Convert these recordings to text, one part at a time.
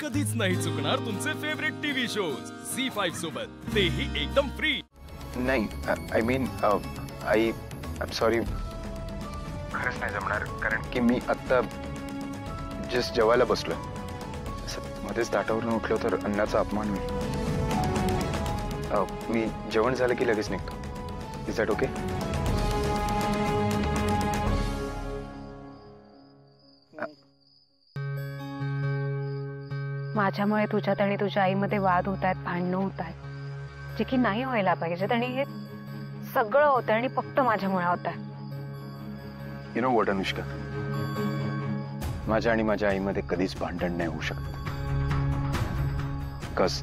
कधीच नाही चुकणार तुमचे फेवरेट टीव्ही शोज झी5 सोबत, तेही एकदम फ्री. नाही, I mean I I sorry, खरंच नाही जमणार. कारण की मी आत्ता जस्ट जेवायला बसलो. मध्येच ताटावरून उठलो तर अन्नाचा अपमान होईल. मी जेवण झालं की लगेच निघतो. Is that okay? माझ्यामुळे तुझ्यात आणि तुझ्या आईमध्ये वाद होत आहेत, भांडणं होत आहेत, जे की नाही व्हायला पाहिजेत, आणि हे सगळं होतं आणि फक्त माझ्यामुळे होत आहे. यु नो व्हॉट अनुष्का, माझ्या आणि माझ्या आईमध्ये कधीच भांडण नाही होऊ शकत. Because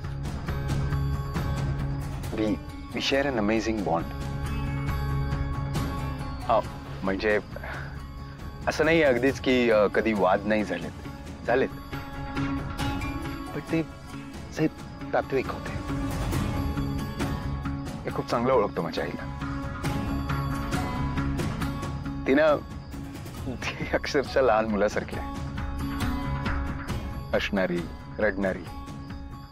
we share an amazing bond. म्हणजे असं नाही अगदीच की कधी वाद नाही झालेत, पण ते तात्विक होते. हे खूप चांगलं ओळखतो माझ्या आईला. ती अक्षरशः लहान मुलासारखी आहे. हसणारी, रडणारी,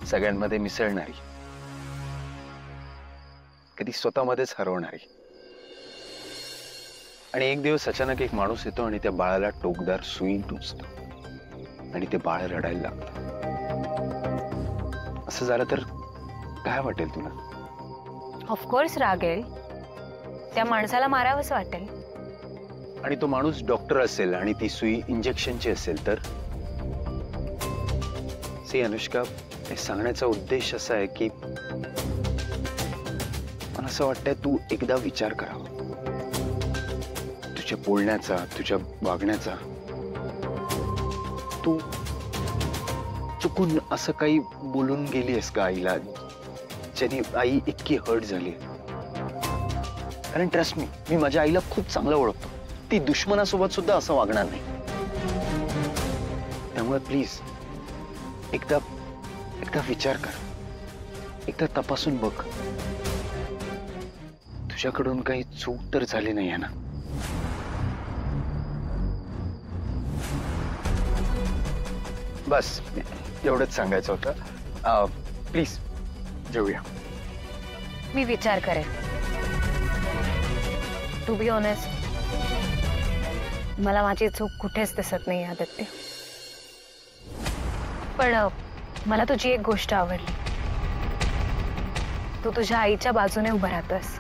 सगळ्यांमध्ये मिसळणारी, कधी स्वतःमध्येच हरवणारी. आणि एक दिवस अचानक एक माणूस येतो आणि त्या बाळाला टोकदार सुई टोचतो आणि ते बाळ रडायला लागतं. असं झालं तर काय वाटेल तुला? ऑफकोर्स रागेल. त्या माणसाला मारावंच वाटेल. आणि तो माणूस डॉक्टर असेल आणि ती सुई इंजेक्शनची असेल तर? सी अनुष्का, हे सांगण्याचा उद्देश असा आहे की मला असं वाटतंय तू एकदा विचार करावा तुझ्या बोलण्याचा, तुझ्या वागण्याचा. तू चुकून असं काही बोलून गेलीस का आईला ज्याने आई इतकी हर्ट झाली? कारण ट्रस्ट मी माझ्या आईला खूप चांगलं ओळखतो. ती दुश्मनासोबत सुद्धा असं वागणार नाही. त्यामुळे प्लीज एकदा विचार कर, एकदा तपासून बघ. तुझ्याकडून काही चूक तर झाली नाही आहे ना? बस एवढंच सांगायचं होतं. प्लीज जेवूया. मी विचार करेन. टू बी ऑनेस्ट, मला माझी चूक कुठेच दिसत नाही आदित्य. पण मला तुझी एक गोष्ट आवडली. तू तुझ्या आईच्या बाजूने उभा राहतोस.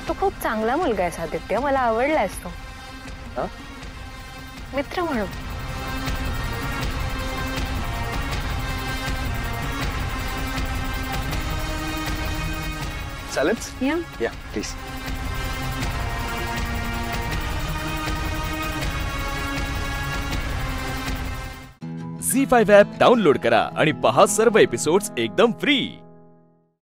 तू खूप चांगला मुलगा आहेस आदित्य. मला आवडलायस तू मित्र म्हणून. चालेल? या प्लीज. झी5 ॲप डाउनलोड करा आणि पहा सर्व एपिसोड्स एकदम फ्री.